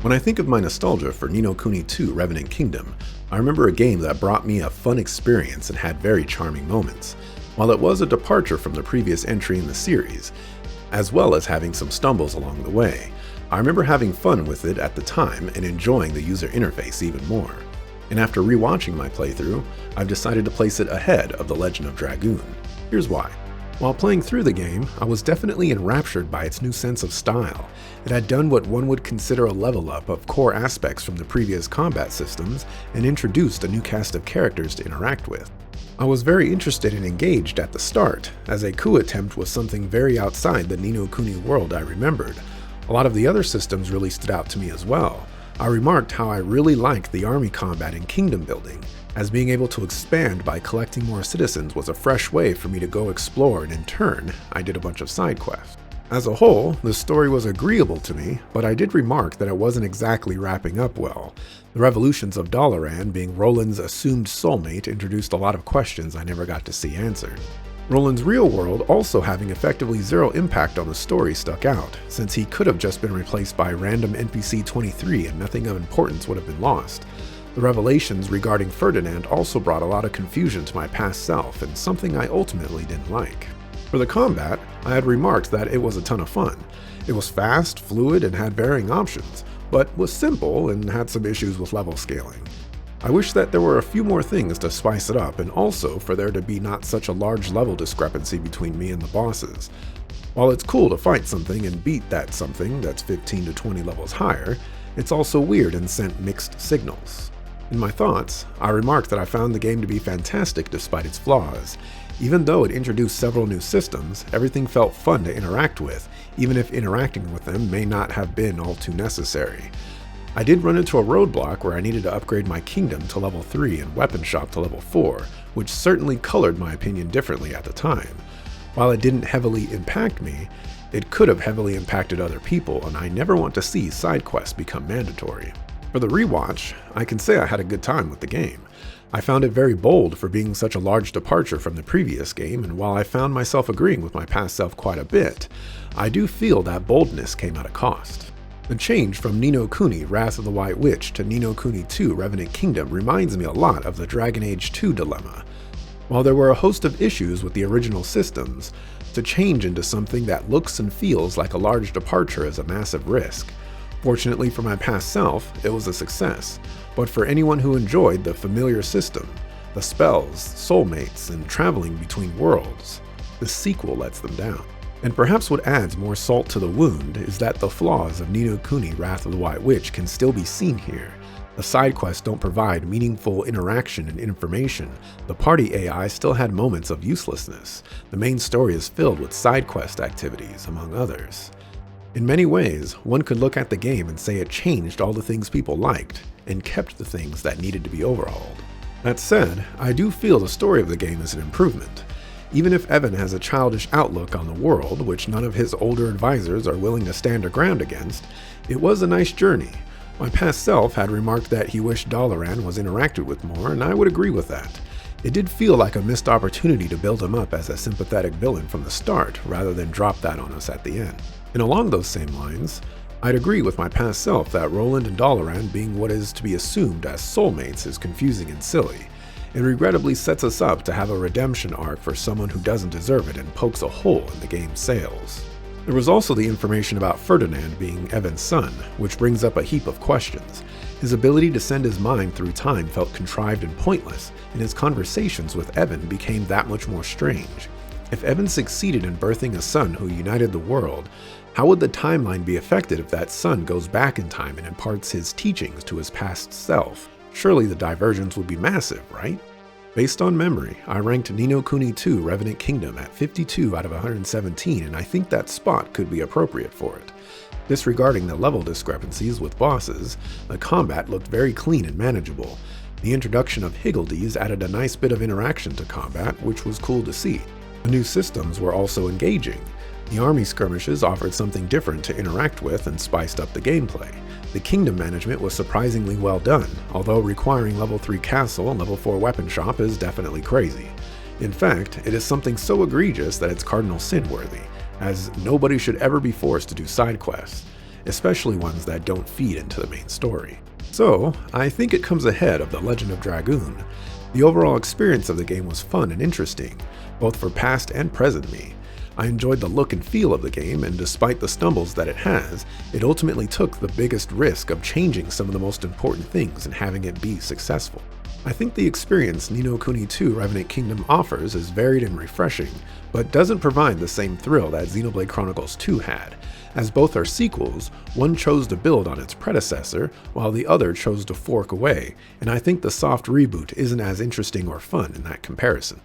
When I think of my nostalgia for Ni no Kuni 2 Revenant Kingdom, I remember a game that brought me a fun experience and had very charming moments. While it was a departure from the previous entry in the series, as well as having some stumbles along the way, I remember having fun with it at the time and enjoying the user interface even more. And after rewatching my playthrough, I've decided to place it ahead of The Legend of Dragoon. Here's why. While playing through the game, I was definitely enraptured by its new sense of style. It had done what one would consider a level up of core aspects from the previous combat systems and introduced a new cast of characters to interact with. I was very interested and engaged at the start, as a coup attempt was something very outside the Ni no Kuni world I remembered. A lot of the other systems really stood out to me as well. I remarked how I really liked the army combat and kingdom building, as being able to expand by collecting more citizens was a fresh way for me to go explore, and in turn, I did a bunch of side quests. As a whole, the story was agreeable to me, but I did remark that it wasn't exactly wrapping up well. The revolutions of Dalaran being Roland's assumed soulmate introduced a lot of questions I never got to see answered. Roland's real world also having effectively zero impact on the story stuck out, since he could have just been replaced by random NPC 23 and nothing of importance would have been lost. The revelations regarding Ferdinand also brought a lot of confusion to my past self, and something I ultimately didn't like. For the combat, I had remarked that it was a ton of fun. It was fast, fluid, and had varying options, but was simple and had some issues with level scaling. I wish that there were a few more things to spice it up, and also for there to be not such a large level discrepancy between me and the bosses. While it's cool to fight something and beat that something that's 15 to 20 levels higher, it's also weird and sent mixed signals. In my thoughts, I remarked that I found the game to be fantastic despite its flaws. Even though it introduced several new systems, everything felt fun to interact with, even if interacting with them may not have been all too necessary. I did run into a roadblock where I needed to upgrade my kingdom to level 3 and weapon shop to level 4, which certainly colored my opinion differently at the time. While it didn't heavily impact me, it could have heavily impacted other people, and I never want to see side quests become mandatory. For the rewatch, I can say I had a good time with the game. I found it very bold for being such a large departure from the previous game, and while I found myself agreeing with my past self quite a bit, I do feel that boldness came at a cost. The change from Ni no Kuni Wrath of the White Witch to Ni no Kuni 2 Revenant Kingdom reminds me a lot of the Dragon Age 2 dilemma. While there were a host of issues with the original systems, to change into something that looks and feels like a large departure is a massive risk. Fortunately for my past self, it was a success, but for anyone who enjoyed the familiar system, the spells, soulmates, and traveling between worlds, the sequel lets them down. And perhaps what adds more salt to the wound is that the flaws of Ni no Kuni Wrath of the White Witch can still be seen here. The side quests don't provide meaningful interaction and information. The party AI still had moments of uselessness. The main story is filled with side quest activities, among others. In many ways, one could look at the game and say it changed all the things people liked, and kept the things that needed to be overhauled. That said, I do feel the story of the game is an improvement. Even if Evan has a childish outlook on the world, which none of his older advisors are willing to stand their ground against, it was a nice journey. My past self had remarked that he wished Dalaran was interacted with more, and I would agree with that. It did feel like a missed opportunity to build him up as a sympathetic villain from the start, rather than drop that on us at the end. And along those same lines, I'd agree with my past self that Roland and Dalaran being what is to be assumed as soulmates is confusing and silly. It regrettably sets us up to have a redemption arc for someone who doesn't deserve it and pokes a hole in the game's sales. There was also the information about Ferdinand being Evan's son, which brings up a heap of questions. His ability to send his mind through time felt contrived and pointless, and his conversations with Evan became that much more strange. If Evan succeeded in birthing a son who united the world, how would the timeline be affected if that son goes back in time and imparts his teachings to his past self? Surely the divergence would be massive, right? Based on memory, I ranked Ni no Kuni 2 Revenant Kingdom at 52 out of 117, and I think that spot could be appropriate for it. Disregarding the level discrepancies with bosses, the combat looked very clean and manageable. The introduction of Higgledies added a nice bit of interaction to combat, which was cool to see. The new systems were also engaging. The army skirmishes offered something different to interact with and spiced up the gameplay. The kingdom management was surprisingly well done, although requiring level 3 castle and level 4 weapon shop is definitely crazy. In fact, it is something so egregious that it's cardinal sin worthy, as nobody should ever be forced to do side quests. especially ones that don't feed into the main story. So, I think it comes ahead of The Legend of Dragoon. The overall experience of the game was fun and interesting, both for past and present me. I enjoyed the look and feel of the game, and despite the stumbles that it has, it ultimately took the biggest risk of changing some of the most important things and having it be successful. I think the experience Ni no Kuni 2 Revenant Kingdom offers is varied and refreshing, but doesn't provide the same thrill that Xenoblade Chronicles 2 had. As both are sequels, one chose to build on its predecessor, while the other chose to fork away, and I think the soft reboot isn't as interesting or fun in that comparison.